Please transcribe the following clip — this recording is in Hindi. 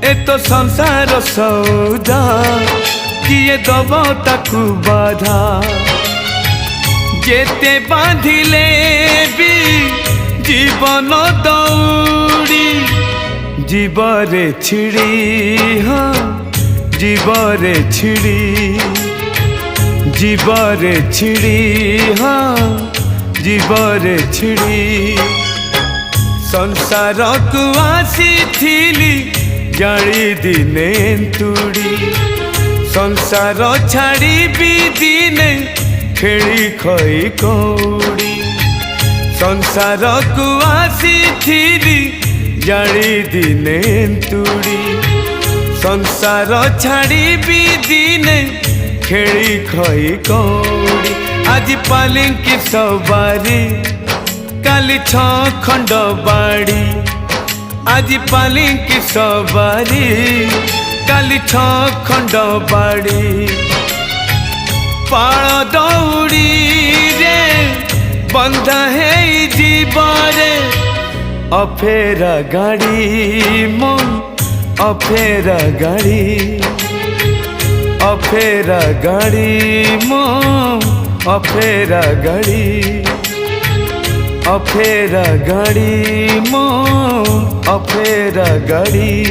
ए तो संसार सौदा किए दब ताकू बाधा जेते बांधिले भी जीवन दौड़ी जीवरे छिड़ी हाँ जीवरे छिड़ी जीवरे छिड़ी हाँ जीवरे छिड़ी संसार को आसी थिली जाली दिने तुड़ी संसार छाड़ी भी दिने खेली खई कौड़ी संसार को आसी थिली जाली दिने तुड़ी संसार छाड़ी भी दिने खेली खई कौड़ी आज पालिंकी सवारी काली खंड बाड़ी आज पालिंकी सवारी काली खंड बाड़ी पाळ दौड़ी रे बंधा है जीवरे अफेरा गाड़ी मो अफेरा गाड़ी अफेरा गाड़ी मो अफेरा गाड़ी अफेरा गाड़ी मो अफेरा गाड़ी।